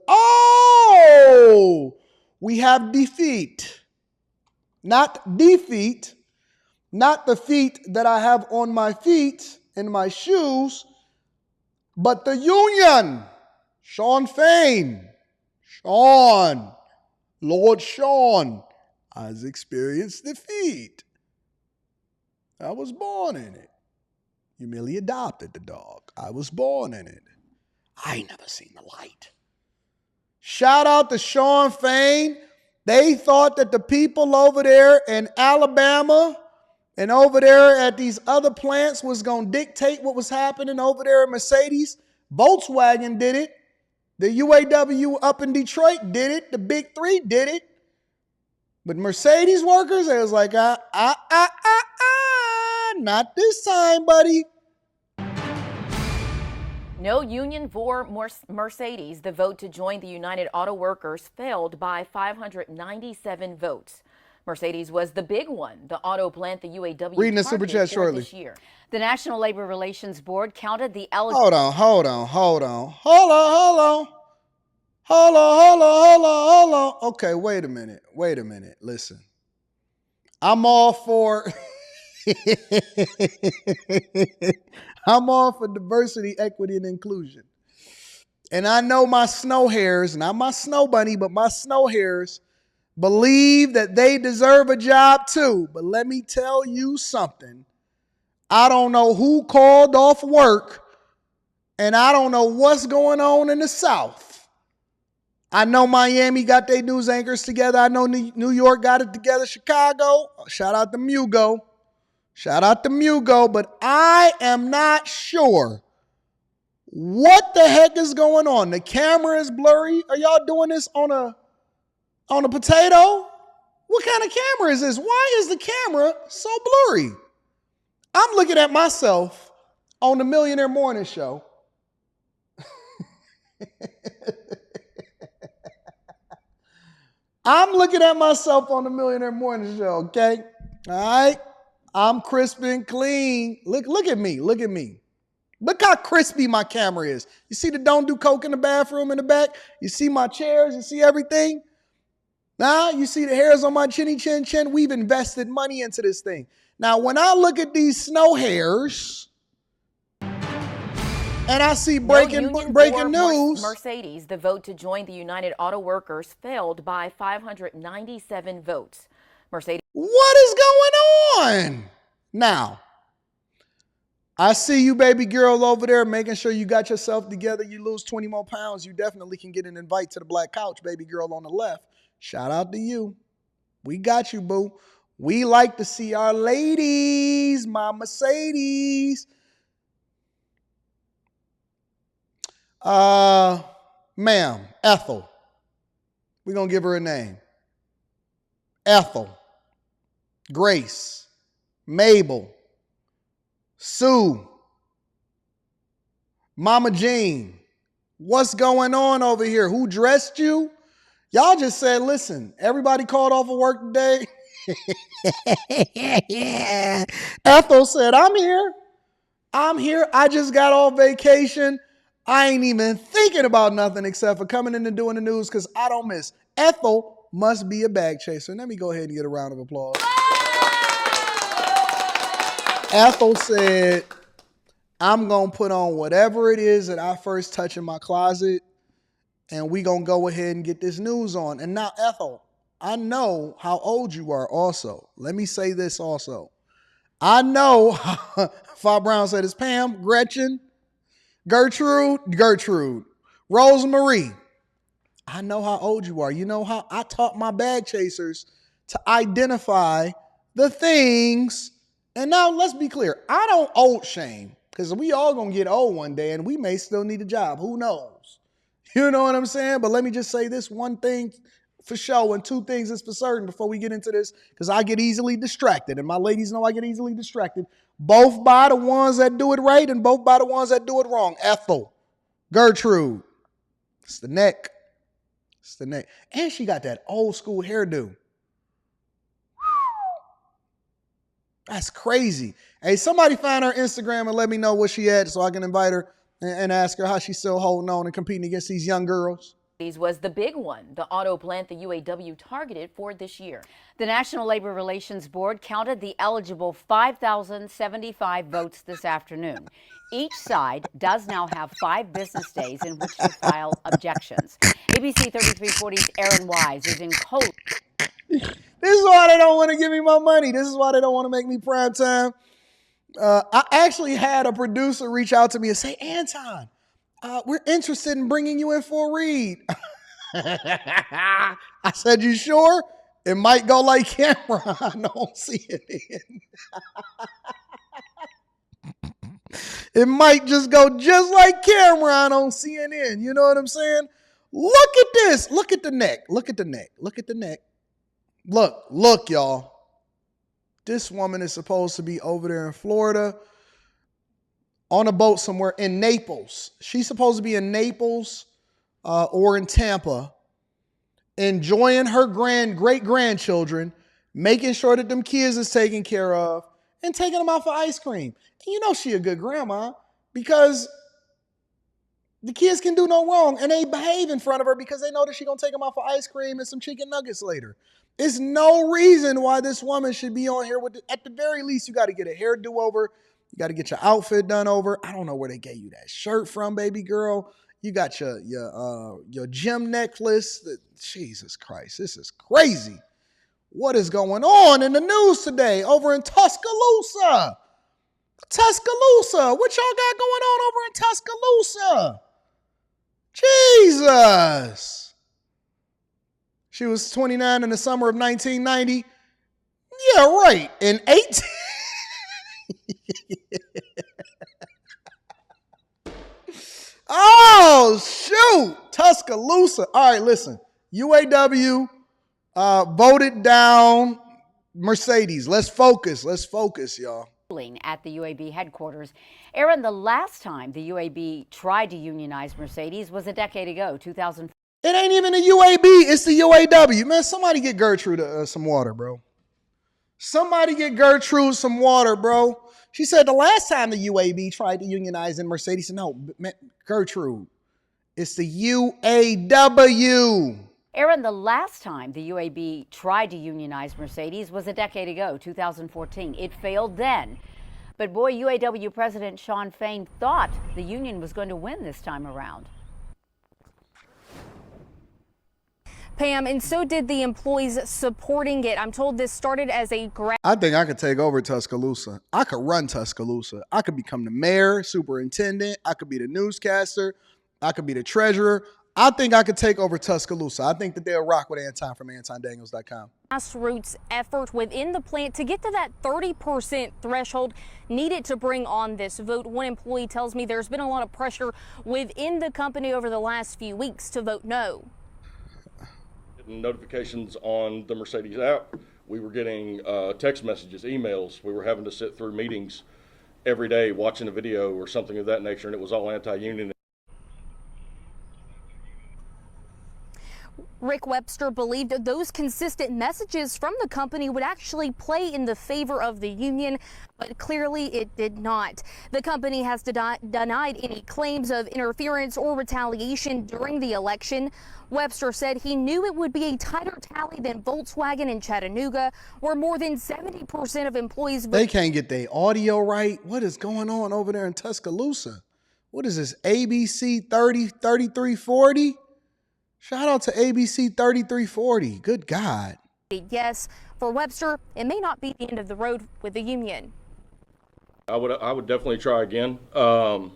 Oh, we have defeat. Not defeat. Not the feet that I have on my feet in my shoes, but the union. Shawn Fain. Shawn. Lord Shawn has experienced defeat. I was born in it. You merely adopted the dog. I was born in it. I ain't never seen the light. Shout out to Shawn Fain. They thought that the people over there in Alabama and over there at these other plants was going to dictate what was happening over there at Mercedes. Volkswagen did it. The UAW up in Detroit did it. The Big Three did it. But Mercedes workers, they was like, not this time, buddy. No union for Mercedes. The vote to join the United Auto Workers failed by 597 votes. Mercedes was the big one. The auto plant the UAW reading the super chat shortly this year. The National Labor Relations Board counted the Hold on. Okay, wait a minute. Listen. I'm all for diversity, equity, and inclusion. And I know my snow hairs, not my snow bunny, but my snow hairs believe that they deserve a job too. But let me tell you something. I don't know who called off work, and I don't know what's going on in the South. I know Miami got their news anchors together. I know New York got it together. Chicago, shout out to Mugo. But I am not sure what the heck is going on. The camera is blurry. Are y'all doing this on a potato? What kind of camera is this? Why is the camera so blurry? I'm looking at myself on the Millionaire Morning Show. I'm looking at myself on the Millionaire Morning Show, okay? All right? I'm crisp and clean. Look at me. Look how crispy my camera is. You see the don't do coke in the bathroom in the back? You see my chairs? You see everything? Now, you see the hairs on my chinny chin. We've invested money into this thing. Now, when I look at these snow hairs and I see breaking news. Mercedes, the vote to join the United Auto Workers failed by 597 votes. Mercedes. What is going on? Now, I see you, baby girl, over there making sure you got yourself together. You lose 20 more pounds. You definitely can get an invite to the Black Couch, baby girl on the left. Shout out to you. We got you, boo. We like to see our ladies, my Mercedes. Ma'am, Ethel. We're going to give her a name. Ethel, Grace, Mabel, Sue, Mama Jean. What's going on over here? Who dressed you? Y'all just said, listen, everybody called off of work today. Ethel said, I'm here. I just got off vacation. I ain't even thinking about nothing except for coming in and doing the news because I don't miss. Ethel must be a bag chaser. Let me go ahead and get a round of applause. Ethel said, I'm going to put on whatever it is that I first touch in my closet, and we going to go ahead and get this news on. And now, Ethel, I know how old you are also. Let me say this also. I know, Fa Brown said it's Pam, Gretchen, Gertrude, Rosemarie. I know how old you are. You know how I taught my bag chasers to identify the things. And now let's be clear. I don't old shame because we all going to get old one day and we may still need a job. Who knows? You know what I'm saying? But let me just say this one thing for sure and two things is for certain before we get into this because I get easily distracted. And my ladies know I get easily distracted. Both by the ones that do it right and both by the ones that do it wrong. Ethel, Gertrude. It's the neck. And she got that old school hairdo. That's crazy. Hey, somebody find her Instagram and let me know what she had so I can invite her and ask her how she's still holding on and competing against these young girls. Was the big one, the auto plant the UAW targeted for this year. The National Labor Relations Board counted the eligible 5,075 votes this afternoon. Each side does now have 5 business days in which to file objections. ABC 3340's Aaron Wise is in cold. This is why they don't want to give me my money. This is why they don't want to make me prime time. I actually had a producer reach out to me and say, Anton, we're interested in bringing you in for a read. I said, you sure? It might go like Cameron on CNN. It might just go just like Cameron on CNN. You know what I'm saying? Look at this. Look at the neck. Look at the neck. Look at the neck. Look, y'all. This woman is supposed to be over there in Florida on a boat somewhere in Naples. She's supposed to be in Naples or in Tampa, enjoying her great-grandchildren, making sure that them kids is taken care of, and taking them out for ice cream. And you know she a good grandma because the kids can do no wrong, and they behave in front of her because they know that she's going to take them out for ice cream and some chicken nuggets later. There's no reason why this woman should be on here with at the very least, you got to get a hair do-over. You got to get your outfit done over. I don't know where they gave you that shirt from, baby girl. You got your gym necklace. Jesus Christ, this is crazy. What is going on in the news today over in Tuscaloosa? Tuscaloosa, what y'all got going on over in Tuscaloosa? Jesus. She was 29 in the summer of 1990. Yeah, right. In 18. Oh, shoot. Tuscaloosa. All right, listen. UAW voted down Mercedes. Let's focus, y'all. At the UAB headquarters. Aaron, the last time the UAB tried to unionize Mercedes was a decade ago, 2004. It ain't even the UAB, it's the UAW. Man, somebody get Gertrude some water, bro. Somebody get Gertrude some water, bro. She said the last time the UAB tried to unionize in Mercedes, said, no, Gertrude, it's the UAW. Aaron, the last time the UAB tried to unionize Mercedes was a decade ago, 2014. It failed then. But boy, UAW President Shawn Fain thought the union was going to win this time around. Pam, and so did the employees supporting it. I'm told this started as a I think I could take over Tuscaloosa. I could run Tuscaloosa. I could become the mayor, superintendent. I could be the newscaster. I could be the treasurer. I think I could take over Tuscaloosa. I think that they'll rock with Anton from AntonDaniels.com. grassroots effort within the plant to get to that 30% threshold needed to bring on this vote. One employee tells me there's been a lot of pressure within the company over the last few weeks to vote no. Notifications on the Mercedes app. We were getting text messages, emails. We were having to sit through meetings every day watching a video or something of that nature, and it was all anti-union. Rick Webster believed that those consistent messages from the company would actually play in the favor of the union, but clearly it did not. The company has denied any claims of interference or retaliation during the election. Webster said he knew it would be a tighter tally than Volkswagen in Chattanooga, where more than 70% of employees... They can't get their audio right. What is going on over there in Tuscaloosa? What is this, ABC 3340? Shout out to ABC 3340. Good God. Yes, for Webster, it may not be the end of the road with the union. I would definitely try again. I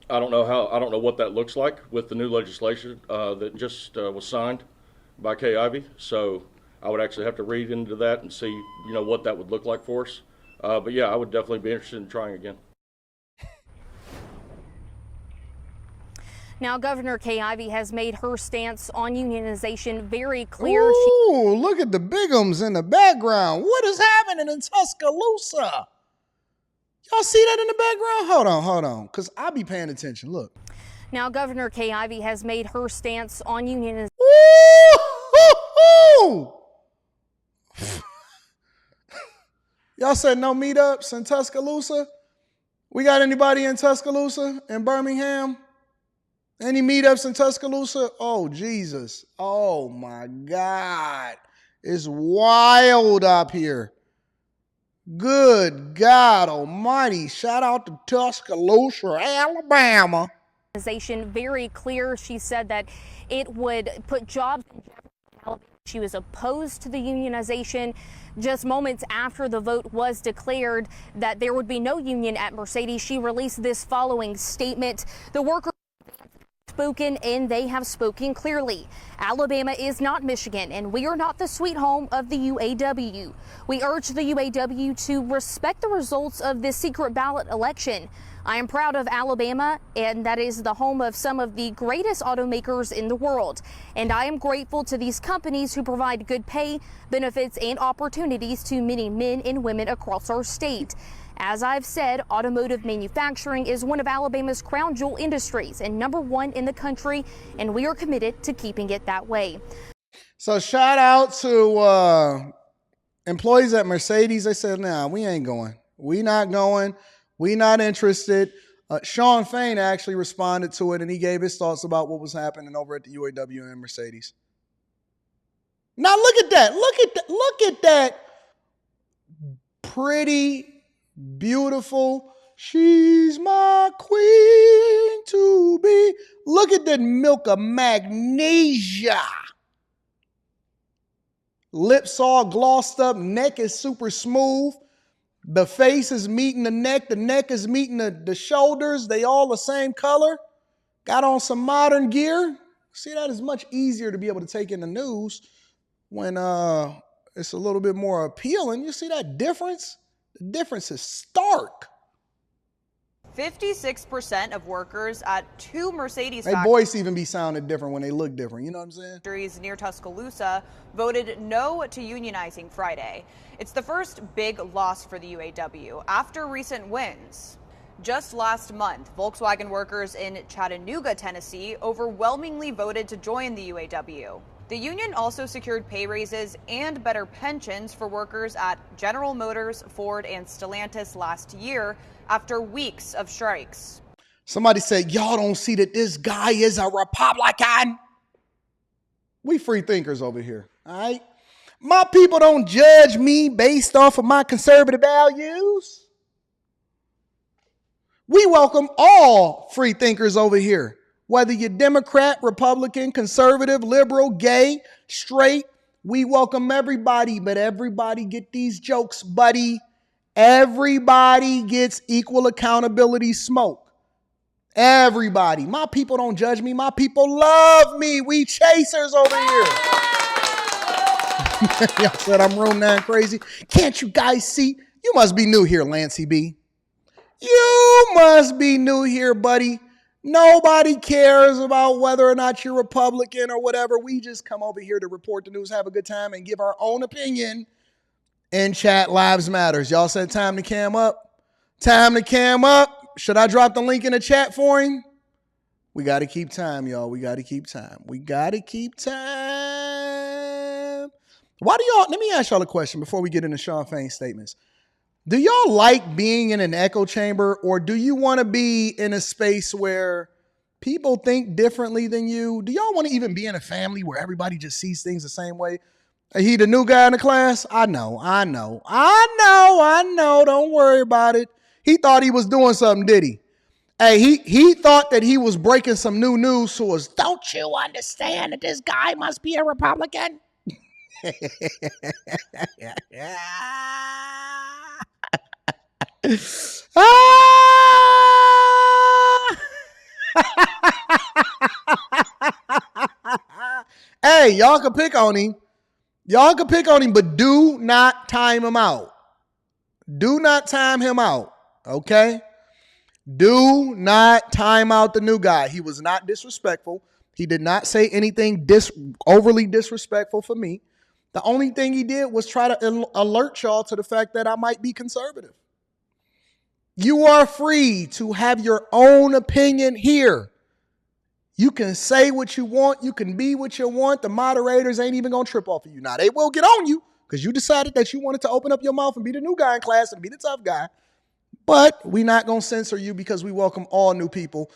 don't know what that looks like with the new legislation that just was signed by Kay Ivey. So I would actually have to read into that and see, what that would look like for us. But yeah, I would definitely be interested in trying again. Now, Governor Kay Ivey has made her stance on unionization very clear. Ooh, look at the bigums in the background. What is happening in Tuscaloosa? Y'all see that in the background? Hold on, because I be paying attention. Look. Now, Governor Kay Ivey has made her stance on unionization. Ooh! Y'all said no meetups in Tuscaloosa? We got anybody in Tuscaloosa, in Birmingham, Any meetups in Tuscaloosa? Oh, Jesus. Oh, my God. It's wild up here. Good God almighty. Shout out to Tuscaloosa, Alabama. Very clear. She said that it would put jobs in jeopardy. She was opposed to the unionization. Just moments after the vote was declared that there would be no union at Mercedes, she released this following statement. The workers spoken, and they have spoken clearly. Alabama is not Michigan, and we are not the sweet home of the UAW. We urge the UAW to respect the results of this secret ballot election. I am proud of Alabama, and that is the home of some of the greatest automakers in the world. And I am grateful to these companies who provide good pay, benefits, and opportunities to many men and women across our state. As I've said, automotive manufacturing is one of Alabama's crown jewel industries and #1 in the country, and we are committed to keeping it that way. So shout out to employees at Mercedes. They said, nah, we ain't going. We not going. We not interested. Shawn Fain actually responded to it, and he gave his thoughts about what was happening over at the UAW and Mercedes. Now look at that. Look at that pretty, beautiful, she's my queen to be. Look at that milk of magnesia. Lips all glossed up, neck is super smooth. The face is meeting the neck is meeting the shoulders. They all the same color. Got on some modern gear. See, that is much easier to be able to take in the news when it's a little bit more appealing. You see that difference? The difference is stark. 56% of workers at 2 Mercedes Their voice even be sounding different when they look different. You know what I'm saying? factories near Tuscaloosa voted no to unionizing Friday. It's the first big loss for the UAW after recent wins. Just last month, Volkswagen workers in Chattanooga, Tennessee, overwhelmingly voted to join the UAW. The union also secured pay raises and better pensions for workers at General Motors, Ford, and Stellantis last year after weeks of strikes. Somebody said, y'all don't see that this guy is a Republican? We free thinkers over here, all right? My people don't judge me based off of my conservative values. We welcome all free thinkers over here. Whether you're Democrat, Republican, conservative, liberal, gay, straight, we welcome everybody, but everybody get these jokes, buddy. Everybody gets equal accountability smoke. Everybody. My people don't judge me. My people love me. We chasers over here. Y'all said I'm room 9 crazy. Can't you guys see? You must be new here, Lancey B. You must be new here, buddy. Nobody cares about whether or not you're Republican or whatever. We just come over here to report the news, have a good time, and give our own opinion. In chat, lives matters. Y'all said time to cam up. Time to cam up. Should I drop the link in the chat for him? We got to keep time, y'all. We got to keep time. We got to keep time. Why do y'all, let me ask y'all a question before we get into Shawn Fain's statements. Do y'all like being in an echo chamber, or do you want to be in a space where people think differently than you? Do y'all want to even be in a family where everybody just sees things the same way? He the new guy in the class? I know. Don't worry about it. He thought he was doing something, did he? Hey, he thought that he was breaking some new news to us. Don't you understand that this guy must be a Republican? Hey, y'all can pick on him. Y'all can pick on him, but do not time him out. Do not time him out, okay? Do not time out the new guy. He was not disrespectful. He did not say anything overly disrespectful for me. The only thing he did was try to alert y'all to the fact that I might be conservative. You are free to have your own opinion here. You can say what you want. You can be what you want. The moderators ain't even going to trip off of you. Now, they will get on you because you decided that you wanted to open up your mouth and be the new guy in class and be the tough guy. But we're not going to censor you because we welcome all new people.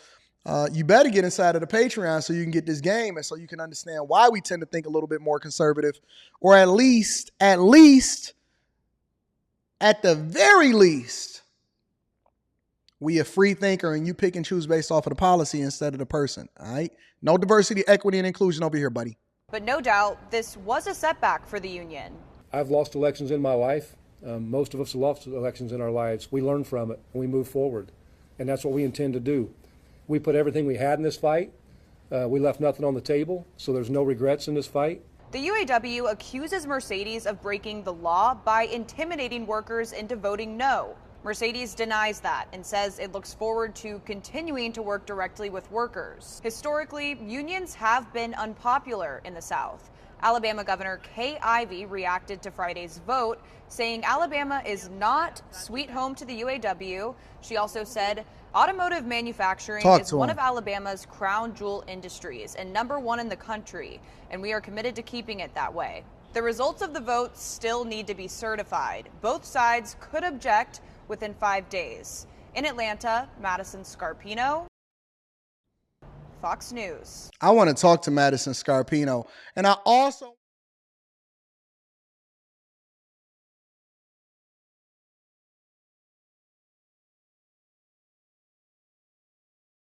you better get inside of the Patreon so you can get this game and so you can understand why we tend to think a little bit more conservative, or at the very least, we a free thinker and you pick and choose based off of the policy instead of the person. All right. No diversity, equity, and inclusion over here, buddy. But no doubt, this was a setback for the union. I've lost elections in my life. Most of us have lost elections in our lives. We learn from it and we move forward. And that's what we intend to do. We put everything we had in this fight. We left nothing on the table, so there's no regrets in this fight. The UAW accuses Mercedes of breaking the law by intimidating workers into voting no. Mercedes denies that and says it looks forward to continuing to work directly with workers. Historically, unions have been unpopular in the South. Alabama Governor Kay Ivey reacted to Friday's vote, saying Alabama is not sweet home to the UAW. She also said automotive manufacturing is one of Alabama's crown jewel industries and #1 in the country, and we are committed to keeping it that way. The results of the vote still need to be certified. Both sides could object within 5 days. In Atlanta, Madison Scarpino, Fox News. I want to talk to Madison Scarpino. And I also